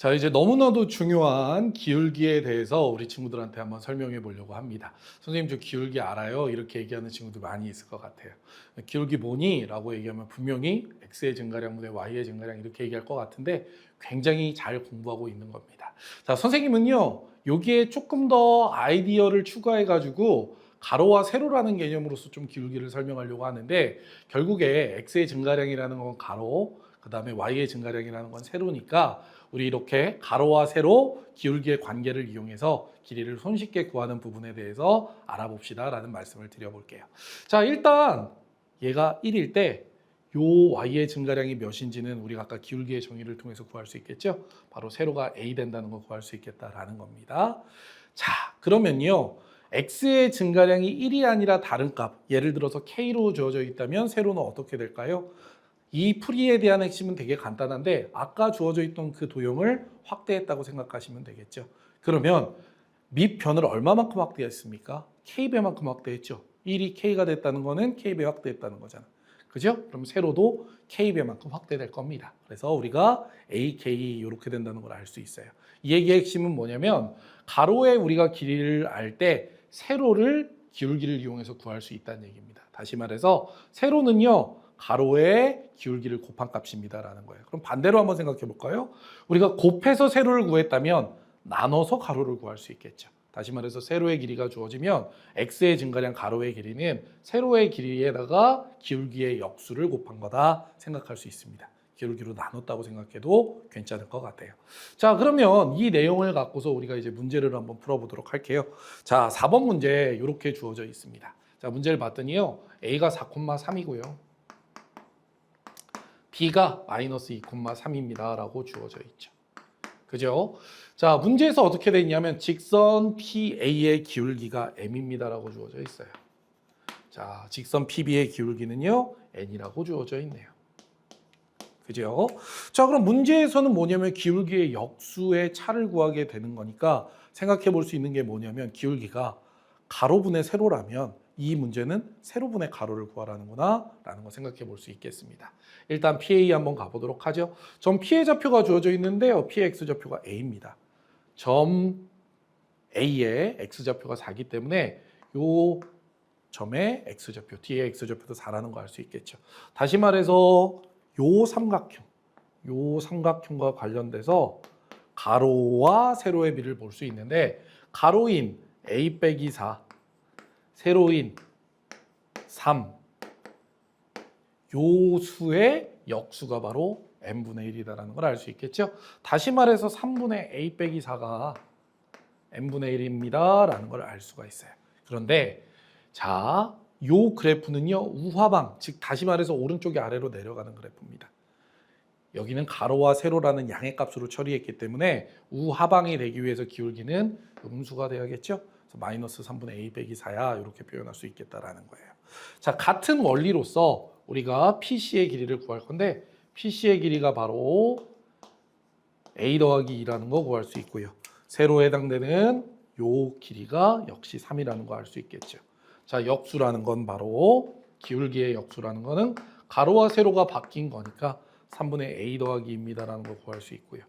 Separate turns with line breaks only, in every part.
자, 이제 너무나도 중요한 기울기에 대해서 우리 친구들한테 한번 설명해 보려고 합니다. 선생님, 저 기울기 알아요? 이렇게 얘기하는 친구들 많이 있을 것 같아요. 기울기 뭐니? 라고 얘기하면 분명히 X의 증가량분의 Y의 증가량 이렇게 얘기할 것 같은데 굉장히 잘 공부하고 있는 겁니다. 자, 선생님은요, 여기에 조금 더 아이디어를 추가해 가지고 가로와 세로라는 개념으로서 좀 기울기를 설명하려고 하는데, 결국에 X의 증가량이라는 건 가로, 그 다음에 Y의 증가량이라는 건 세로니까 우리 이렇게 가로와 세로 기울기의 관계를 이용해서 길이를 손쉽게 구하는 부분에 대해서 알아봅시다 라는 말씀을 드려볼게요. 자, 일단 얘가 1일 때 요 Y의 증가량이 몇인지는 우리가 아까 기울기의 정의를 통해서 구할 수 있겠죠. 바로 세로가 A 된다는 걸 구할 수 있겠다라는 겁니다. 자, 그러면요, X의 증가량이 1이 아니라 다른 값, 예를 들어서 K로 주어져 있다면 세로는 어떻게 될까요? 이 풀이에 대한 핵심은 되게 간단한데, 아까 주어져 있던 그 도형을 확대했다고 생각하시면 되겠죠. 그러면 밑변을 얼마만큼 확대했습니까? K배만큼 확대했죠. 1이 K가 됐다는 거는 K배 확대했다는 거잖아. 그죠? 그럼 세로도 K배만큼 확대될 겁니다. 그래서 우리가 AK 이렇게 된다는 걸 알 수 있어요. 이 얘기의 핵심은 뭐냐면, 가로에 우리가 길이를 알 때 세로를 기울기를 이용해서 구할 수 있다는 얘기입니다. 다시 말해서 세로는요, 가로의 기울기를 곱한 값입니다라는 거예요. 그럼 반대로 한번 생각해 볼까요? 우리가 곱해서 세로를 구했다면 나눠서 가로를 구할 수 있겠죠. 다시 말해서 세로의 길이가 주어지면 X의 증가량 가로의 길이는 세로의 길이에다가 기울기의 역수를 곱한 거다 생각할 수 있습니다. 기울기로 나눴다고 생각해도 괜찮을 것 같아요. 자, 그러면 이 내용을 갖고서 우리가 이제 문제를 한번 풀어보도록 할게요. 자, 4번 문제 이렇게 주어져 있습니다. 자, 문제를 봤더니요, A가 4,3이고요. B가 마이너스 2,3입니다 라고 주어져 있죠. 그죠? 자, 문제에서 어떻게 돼 있냐면 직선 PA의 기울기가 M입니다 라고 주어져 있어요. 자, 직선 PB의 기울기는요, N이라고 주어져 있네요. 그죠? 자, 그럼 문제에서는 뭐냐면 기울기의 역수의 차를 구하게 되는 거니까 생각해 볼 수 있는 게 뭐냐면, 기울기가 가로분의 세로라면 이 문제는 세로분의 가로를 구하라는구나 라는 거 생각해 볼 수 있겠습니다. 일단 PA 한번 가보도록 하죠. 점 P의 좌표가 주어져 있는데요, P의 X좌표가 A입니다. 점 A의 X좌표가 4기 때문에 요 점의 X좌표, D의 X좌표도 4라는 거 알 수 있겠죠. 다시 말해서 요 삼각형과 관련돼서 가로와 세로의 비를 볼 수 있는데, 가로인 A 빼기 4, 세로인 3, 요 수의 역수가 바로 n분의 1이다라는 걸 알 수 있겠죠. 다시 말해서 3분의 a 빼기 4가 n분의 1입니다 라는 걸 알 수가 있어요. 그런데 자, 요 그래프는요, 우하방, 즉 다시 말해서 오른쪽이 아래로 내려가는 그래프입니다. 여기는 가로와 세로라는 양의 값으로 처리했기 때문에 우하방이 되기 위해서 기울기는 음수가 돼야겠죠. 그래서 마이너스 3분의 a 빼기 4야 이렇게 표현할 수 있겠다라는 거예요. 자, 같은 원리로서 우리가 PC의 길이를 구할 건데, PC의 길이가 바로 A 더하기 2라는 거 구할 수 있고요. 세로에 해당되는 요 길이가 역시 3이라는 거 알 수 있겠죠. 자, 역수라는 건 바로 기울기의 역수라는 거는 가로와 세로가 바뀐 거니까 3분의 A 더하기 2입니다라는 걸 구할 수 있고요.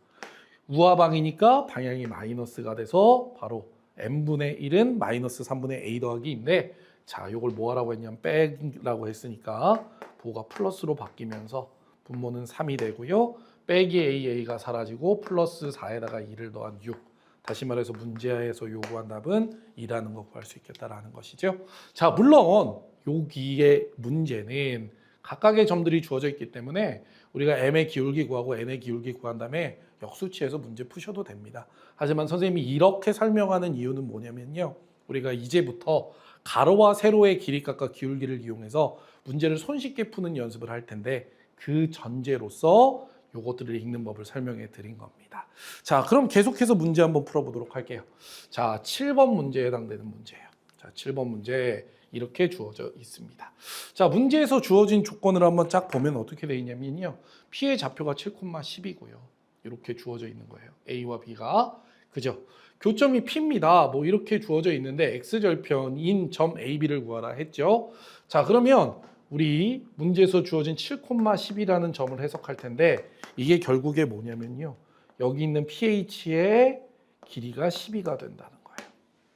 우하방이니까 방향이 마이너스가 돼서 바로 n분의 1은 마이너스 3분의 A 더하기 2인데, 자, 이걸 뭐 하라고 했냐면 빼기라고 했으니까 부호가 플러스로 바뀌면서 분모는 3이 되고요. 빼기 AA가 사라지고 플러스 4에다가 2를 더한 6. 다시 말해서 문제에서 요구한 답은 2라는 거 구할 수 있겠다라는 것이죠. 자, 물론 여기의 문제는 각각의 점들이 주어져 있기 때문에 우리가 m의 기울기 구하고 n의 기울기 구한 다음에 역수치해서 문제 푸셔도 됩니다. 하지만 선생님이 이렇게 설명하는 이유는 뭐냐면요, 우리가 이제부터 가로와 세로의 길이값과 기울기를 이용해서 문제를 손쉽게 푸는 연습을 할 텐데, 그 전제로서 요것들을 읽는 법을 설명해 드린 겁니다. 자, 그럼 계속해서 문제 한번 풀어보도록 할게요. 자, 7번 문제에 해당되는 문제예요. 자, 7번 문제 이렇게 주어져 있습니다. 자, 문제에서 주어진 조건을 한번 쫙 보면 어떻게 되어 있냐면요, P의 좌표가 7,10이고요. 이렇게 주어져 있는 거예요. A와 B가. 그죠? 교점이 P입니다. 뭐 이렇게 주어져 있는데 X절편인 점 AB를 구하라 했죠. 자, 그러면 우리 문제에서 주어진 7,10이라는 점을 해석할 텐데, 이게 결국에 뭐냐면요, 여기 있는 pH의 길이가 12가 된다는 거예요.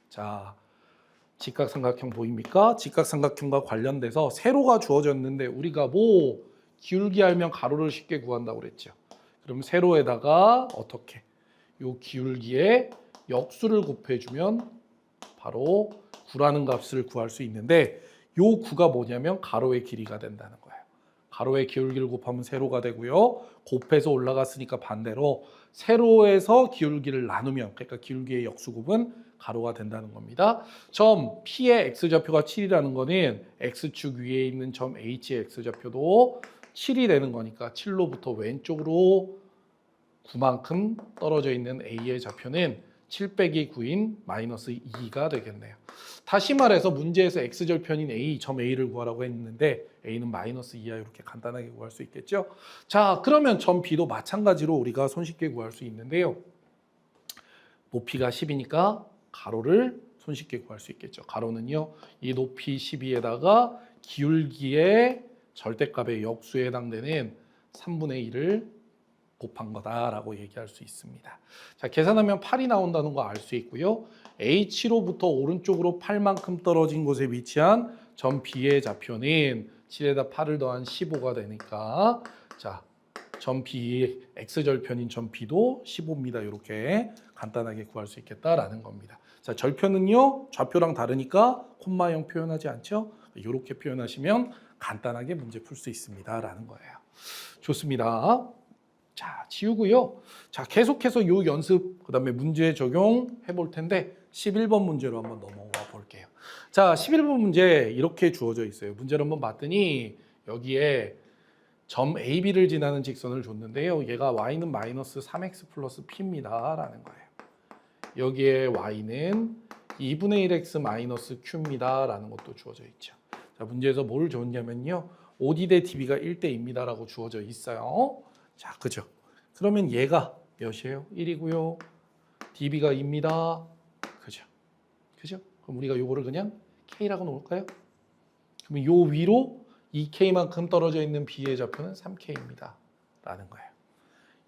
자, 직각삼각형 보입니까? 직각삼각형과 관련돼서 세로가 주어졌는데 우리가 뭐 기울기 알면 가로를 쉽게 구한다고 그랬죠. 그럼 세로에다가 어떻게? 요 기울기에 역수를 곱해주면 바로 9라는 값을 구할 수 있는데 요 9가 뭐냐면 가로의 길이가 된다는 거예요. 가로의 기울기를 곱하면 세로가 되고요. 곱해서 올라갔으니까 반대로 세로에서 기울기를 나누면 그러니까 기울기의 역수곱은 가로가 된다는 겁니다. 점 P의 X좌표가 7이라는 거는 X축 위에 있는 점 H의 X좌표도 7이 되는 거니까 7로부터 왼쪽으로 9만큼 떨어져 있는 A의 좌표는 7 빼기 9인 마이너스 2가 되겠네요. 다시 말해서 문제에서 X절편인 A, 점 A를 구하라고 했는데 A는 마이너스 2야 이렇게 간단하게 구할 수 있겠죠. 자, 그러면 점 B도 마찬가지로 우리가 손쉽게 구할 수 있는데요. 높이가 10이니까 가로를 손쉽게 구할 수 있겠죠. 가로는요, 이 높이 12에다가 기울기의 절대값의 역수에 해당되는 3분의 1을 곱한 거다라고 얘기할 수 있습니다. 자, 계산하면 8이 나온다는 거 알 수 있고요. H로부터 오른쪽으로 8만큼 떨어진 곳에 위치한 점 B의 좌표는 7에다 8을 더한 15가 되니까 자, 점 B, X절편인 점 B도 15입니다. 이렇게 간단하게 구할 수 있겠다라는 겁니다. 자, 절편은요, 좌표랑 다르니까 콤마형 표현하지 않죠? 이렇게 표현하시면 간단하게 문제 풀 수 있습니다라는 거예요. 좋습니다. 자, 지우고요. 자, 계속해서 요 연습, 그다음에 문제 적용해 볼 텐데 11번 문제로 한번 넘어가 볼게요. 자, 11번 문제 이렇게 주어져 있어요. 문제를 한번 봤더니 여기에 점 AB를 지나는 직선을 줬는데요. 얘가 y는 마이너스 3x 플러스 p입니다. 라는 거예요. 여기에 y는 2분의 1x 마이너스 q입니다. 라는 것도 주어져 있죠. 자, 문제에서 뭘 줬냐면요. OD 대 DB가 1대2입니다. 라고 주어져 있어요. 자, 그죠? 그러면 얘가 몇이에요? 1이고요. DB가 2입니다. 그죠? 그죠? 그럼 우리가 요거를 그냥 K라고 놓을까요? 그러면 요 위로 2K만큼 떨어져 있는 B의 좌표는 3K입니다. 라는 거예요.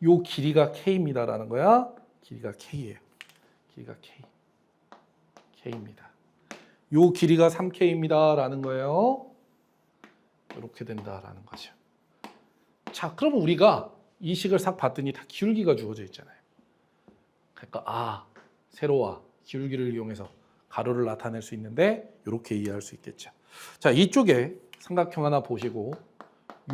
요 길이가 K입니다. 라는 거야. 길이가 K예요. 길이가 K. K입니다. 요 길이가 3K입니다. 라는 거예요. 이렇게 된다라는 거죠. 자, 그러면 우리가 이 식을 싹 봤더니 다 기울기가 주어져 있잖아요. 그러니까 세로와 기울기를 이용해서 가로를 나타낼 수 있는데 이렇게 이해할 수 있겠죠. 자, 이쪽에 삼각형 하나 보시고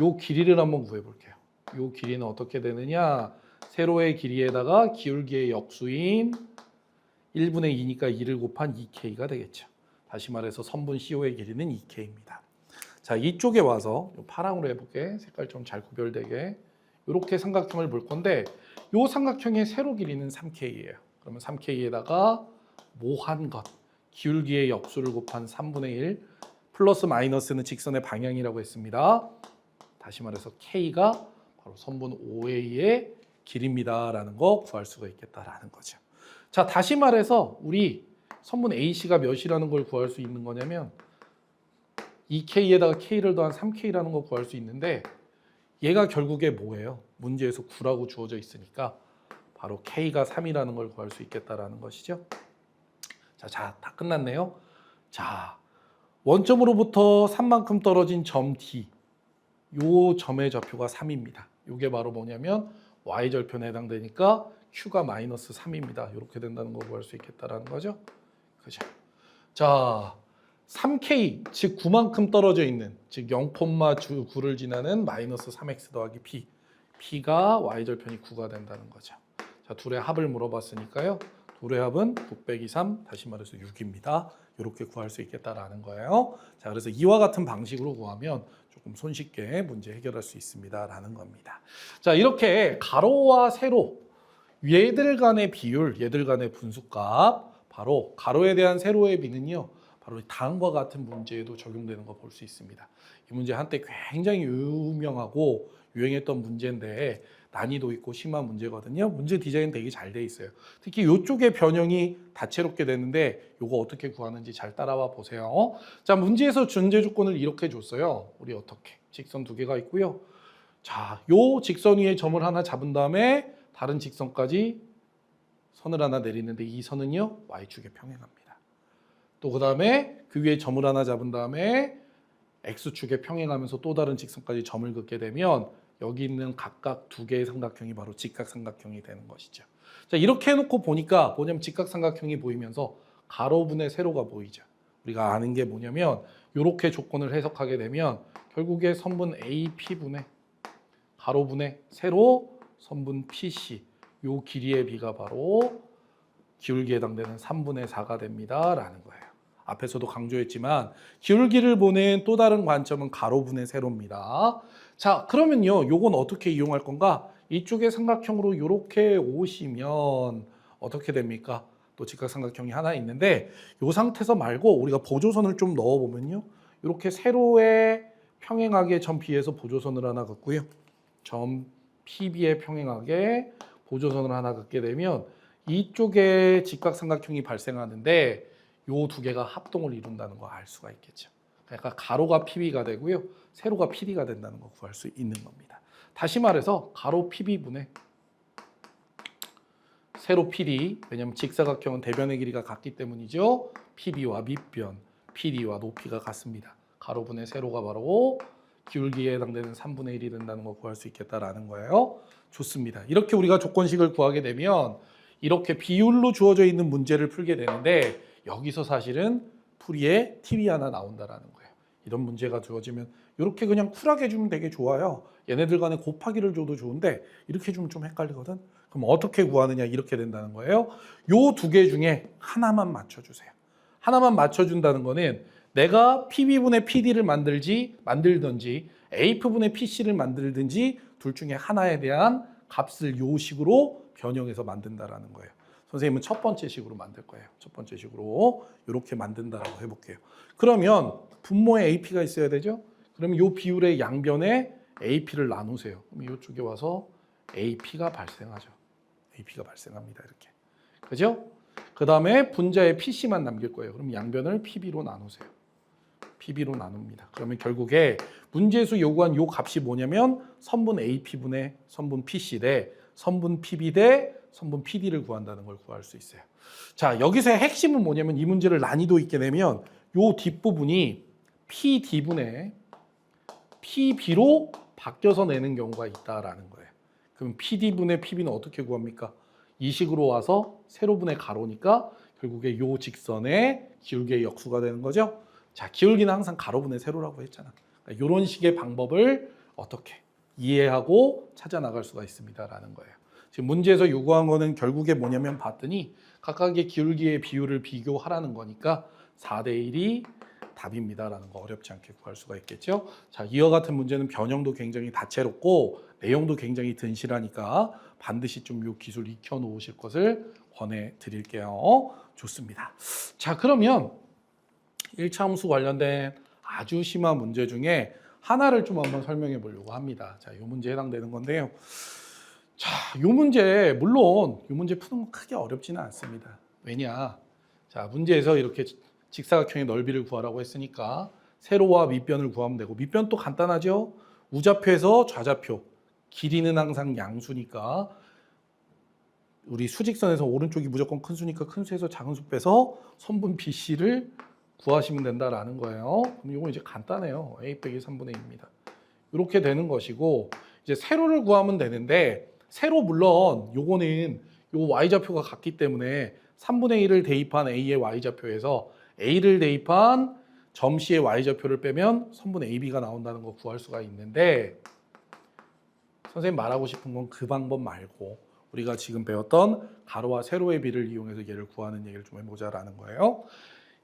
요 길이를 한번 구해 볼게요. 요 길이는 어떻게 되느냐? 세로의 길이에다가 기울기의 역수인 1분의 2니까 2를 곱한 2K가 되겠죠. 다시 말해서 선분 CO의 길이는 2K입니다. 자, 이쪽에 와서 파랑으로 해볼게. 색깔 좀 잘 구별되게. 이렇게 삼각형을 볼 건데 이 삼각형의 세로 길이는 3K예요. 그러면 3K에다가 모한 것, 기울기의 역수를 곱한 3분의 1 플러스 마이너스는 직선의 방향이라고 했습니다. 다시 말해서 K가 바로 선분 OA의 길이입니다. 라는 거 구할 수가 있겠다라는 거죠. 자, 다시 말해서 우리 선분 AC가 몇이라는 걸 구할 수 있는 거냐면 2K에다가 K를 더한 3K라는 거 구할 수 있는데 얘가 결국에 뭐예요? 문제에서 9라고 주어져 있으니까 바로 K가 3이라는 걸 구할 수 있겠다라는 것이죠. 자, 다 끝났네요. 자, 원점으로부터 3만큼 떨어진 점 D, 요 점의 좌표가 3입니다. 이게 바로 뭐냐면 Y절편에 해당되니까 Q가 마이너스 3입니다. 이렇게 된다는 거 구할 수 있겠다라는 거죠. 그죠? 자, 3K, 즉 9만큼 떨어져 있는, 즉 0,9를 지나는 마이너스 3x 더하기 p, p가 y절편이 9가 된다는 거죠. 자, 둘의 합을 물어봤으니까요. 둘의 합은 9 빼기 3, 다시 말해서 6입니다. 이렇게 구할 수 있겠다라는 거예요. 자, 그래서 이와 같은 방식으로 구하면 조금 손쉽게 문제 해결할 수 있습니다라는 겁니다. 자, 이렇게 가로와 세로, 얘들 간의 비율, 얘들 간의 분수값, 바로 가로에 대한 세로의 비는요. 바로 다음과 같은 문제에도 적용되는 거 볼 수 있습니다. 이 문제 한때 굉장히 유명하고 유행했던 문제인데 난이도 있고 심한 문제거든요. 문제 디자인 되게 잘 돼 있어요. 특히 이쪽의 변형이 다채롭게 되는데 이거 어떻게 구하는지 잘 따라와 보세요. 자, 문제에서 존재 조건을 이렇게 줬어요. 우리 어떻게? 직선 두 개가 있고요. 자, 요 직선 위에 점을 하나 잡은 다음에 다른 직선까지 선을 하나 내리는데 이 선은요 y축에 평행합니다. 또 그 다음에 그 위에 점을 하나 잡은 다음에 x축에 평행하면서 또 다른 직선까지 점을 긋게 되면 여기 있는 각각 두 개의 삼각형이 바로 직각삼각형이 되는 것이죠. 자, 이렇게 해놓고 보니까 뭐냐면 직각삼각형이 보이면서 가로분의 세로가 보이죠. 우리가 아는 게 뭐냐면 이렇게 조건을 해석하게 되면 결국에 선분 AP분의 가로분의 세로 선분 PC 요 길이의 비가 바로 기울기에 해당되는 3분의 4가 됩니다 라는 거예요. 앞에서도 강조했지만 기울기를 보는 또 다른 관점은 가로분의 세로입니다. 자, 그러면요 요건 어떻게 이용할 건가? 이쪽에 삼각형으로 이렇게 오시면 어떻게 됩니까? 또 직각삼각형이 하나 있는데 이 상태에서 말고 우리가 보조선을 좀 넣어보면요 이렇게 세로에 평행하게 점 B에서 보조선을 하나 긋고요 점 PB에 평행하게 보조선을 하나 긋게 되면 이쪽에 직각삼각형이 발생하는데 요 두 개가 합동을 이룬다는 거 알 수가 있겠죠. 그러니까 가로가 PB가 되고요 세로가 PD가 된다는 거 구할 수 있는 겁니다. 다시 말해서 가로 PB분의 세로 PD, 왜냐하면 직사각형은 대변의 길이가 같기 때문이죠. PB와 밑변, PD와 높이가 같습니다. 가로분의 세로가 바로 기울기에 해당되는 3분의 1이 된다는 걸 구할 수 있겠다라는 거예요. 좋습니다. 이렇게 우리가 조건식을 구하게 되면 이렇게 비율로 주어져 있는 문제를 풀게 되는데 여기서 사실은 풀이에 팁이 하나 나온다라는 거예요. 이런 문제가 주어지면 이렇게 그냥 쿨하게 주면 되게 좋아요. 얘네들 간에 곱하기를 줘도 좋은데 이렇게 주면 좀 헷갈리거든. 그럼 어떻게 구하느냐 이렇게 된다는 거예요. 요 두 개 중에 하나만 맞춰주세요. 하나만 맞춰준다는 거는 내가 PB분의 PD를 만들든지 AF분의 PC를 만들든지 둘 중에 하나에 대한 값을 요 식으로 변형해서 만든다라는 거예요. 선생님은 첫 번째 식으로 만들 거예요. 첫 번째 식으로 이렇게 만든다라고 해볼게요. 그러면 분모에 AP가 있어야 되죠. 그러면 요 비율의 양변에 AP를 나누세요. 그럼 이쪽에 와서 AP가 발생하죠. AP가 발생합니다. 이렇게. 그죠? 그 다음에 분자에 PC만 남길 거예요. 그럼 양변을 PB로 나누세요. PB로 나눕니다. 그러면 결국에 문제에서 요구한 요 값이 뭐냐면 선분 AP분의 선분 PC 대 선분 PB 대 선분 PD를 구한다는 걸 구할 수 있어요. 자, 여기서의 핵심은 뭐냐면 이 문제를 난이도 있게 되면 요 뒷부분이 PD분의 PB로 바뀌어서 내는 경우가 있다라는 거예요. 그럼 PD분의 PB는 어떻게 구합니까? 이 식으로 와서 세로분의 가로니까 결국에 요 직선의 기울기의 역수가 되는 거죠. 자, 기울기는 항상 가로분의 세로라고 했잖아. 그러니까 이런 식의 방법을 어떻게 이해하고 찾아 나갈 수가 있습니다라는 거예요. 지금 문제에서 요구한 거는 결국에 뭐냐면 봤더니 각각의 기울기의 비율을 비교하라는 거니까 4대 1이 답입니다라는 거 어렵지 않게 구할 수가 있겠죠. 자, 이와 같은 문제는 변형도 굉장히 다채롭고 내용도 굉장히 든실하니까 반드시 좀 요 기술 익혀 놓으실 것을 권해 드릴게요. 좋습니다. 자, 그러면 1차 함수 관련된 아주 심한 문제 중에 하나를 좀 한번 설명해 보려고 합니다. 자, 이 문제에 해당되는 건데요. 자, 이 문제 물론 이 문제 푸는 건 크게 어렵지는 않습니다. 왜냐? 자, 문제에서 이렇게 직사각형의 넓이를 구하라고 했으니까 세로와 밑변을 구하면 되고 밑변도 간단하죠. 우좌표에서 좌좌표 길이는 항상 양수니까 우리 수직선에서 오른쪽이 무조건 큰 수니까 큰 수에서 작은 수 빼서 선분 BC를 구하시면 된다라는 거예요. 그럼 이건 이제 간단해요. A 빼기 3분의 2입니다. 이렇게 되는 것이고 이제 세로를 구하면 되는데 세로 물론 요거는 요 y좌표가 같기 때문에 3분의 1을 대입한 A의 y좌표에서 A를 대입한 점 C의 y좌표를 빼면 선분 AB가 나온다는 거 구할 수가 있는데 선생님 말하고 싶은 건 그 방법 말고 우리가 지금 배웠던 가로와 세로의 비를 이용해서 얘를 구하는 얘기를 좀 해보자라는 거예요.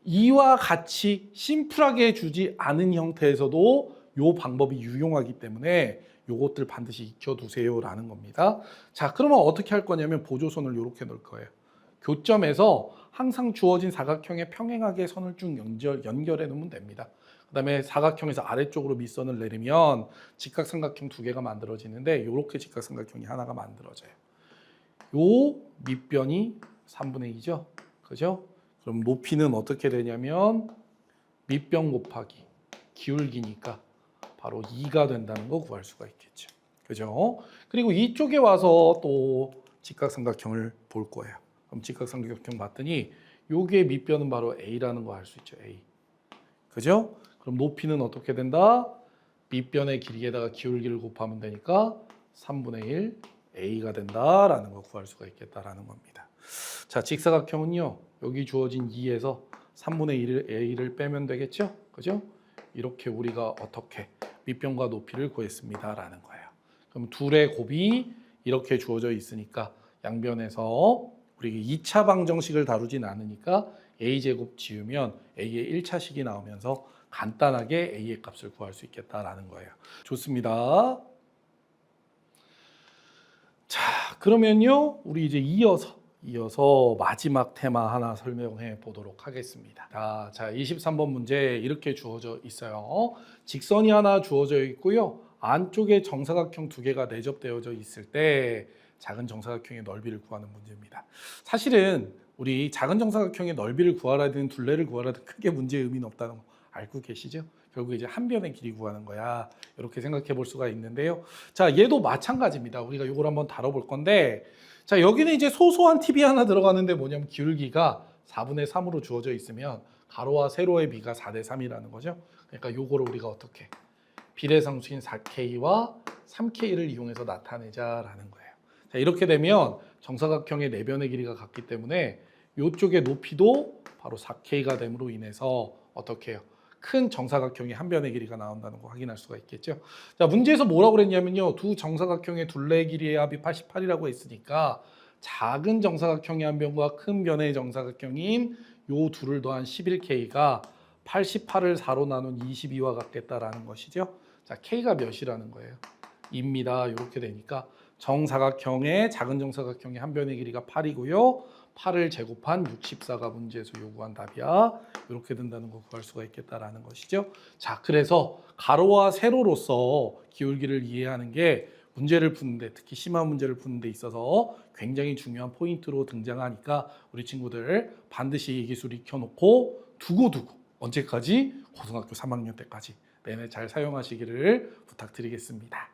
이와 같이 심플하게 주지 않은 형태에서도 이 방법이 유용하기 때문에 요것들 반드시 익혀두세요라는 겁니다. 자, 그러면 어떻게 할 거냐면 보조선을 이렇게 넣을 거예요. 교점에서 항상 주어진 사각형에 평행하게 선을 쭉 연결해 놓으면 됩니다. 그 다음에 사각형에서 아래쪽으로 밑선을 내리면 직각삼각형 두 개가 만들어지는데 이렇게 직각삼각형이 하나가 만들어져요. 요 밑변이 3분의 2죠. 그죠? 그럼 높이는 어떻게 되냐면 밑변 곱하기 기울기니까 바로 2가 된다는 거 구할 수가 있겠죠. 그죠? 그리고 이쪽에 와서 또 직각삼각형을 볼 거예요. 그럼 직각삼각형 봤더니 요게 밑변은 바로 A라는 거 알 수 있죠. A. 그죠? 그럼 높이는 어떻게 된다? 밑변의 길이에다가 기울기를 곱하면 되니까 3분의 1 A가 된다라는 거 구할 수가 있겠다라는 겁니다. 자, 직사각형은요. 여기 주어진 2에서 3분의 1 A를 빼면 되겠죠? 그죠? 이렇게 우리가 어떻게 밑변과 높이를 구했습니다라는 거예요. 그럼 둘의 곱이 이렇게 주어져 있으니까 양변에서 우리 2차 방정식을 다루진 않으니까 a제곱 지우면 a의 1차식이 나오면서 간단하게 a의 값을 구할 수 있겠다라는 거예요. 좋습니다. 자, 그러면요. 우리 이제 이어서 마지막 테마 하나 설명해 보도록 하겠습니다. 자, 23번 문제 이렇게 주어져 있어요. 직선이 하나 주어져 있고요. 안쪽에 정사각형 두 개가 내접되어져 있을 때 작은 정사각형의 넓이를 구하는 문제입니다. 사실은 우리 작은 정사각형의 넓이를 구하라든 둘레를 구하라든 크게 문제의 의미는 없다는 거 알고 계시죠? 결국 이제 한 변의 길이 구하는 거야. 이렇게 생각해 볼 수가 있는데요. 자, 얘도 마찬가지입니다. 우리가 이걸 한번 다뤄볼 건데, 자, 여기는 이제 소소한 팁이 하나 들어가는데 뭐냐면 기울기가 4분의 3으로 주어져 있으면 가로와 세로의 비가 4대 3이라는 거죠. 그러니까 요거를 우리가 어떻게 비례상수인 4K와 3K를 이용해서 나타내자라는 거예요. 자, 이렇게 되면 정사각형의 내변의 길이가 같기 때문에 이쪽의 높이도 바로 4K가 됨으로 인해서 어떻게 해요? 큰 정사각형의 한 변의 길이가 나온다는 거 확인할 수가 있겠죠. 자, 문제에서 뭐라고 그랬냐면요. 두 정사각형의 둘레 길이의 합이 88이라고 했으니까 작은 정사각형의 한 변과 큰 변의 정사각형인 요 둘을 더한 11K가 88을 4로 나눈 22와 같겠다라는 것이죠. 자, K가 몇이라는 거예요? 2입니다. 이렇게 되니까 정사각형의 작은 정사각형의 한 변의 길이가 8이고요. 8을 제곱한 64가 문제에서 요구한 답이야. 이렇게 된다는 거 구할 수가 있겠다라는 것이죠. 자, 그래서 가로와 세로로서 기울기를 이해하는 게 문제를 푸는데, 특히 심한 문제를 푸는 데 있어서 굉장히 중요한 포인트로 등장하니까 우리 친구들 반드시 이 기술 익혀놓고 두고두고 언제까지? 고등학교 3학년 때까지 내내 잘 사용하시기를 부탁드리겠습니다.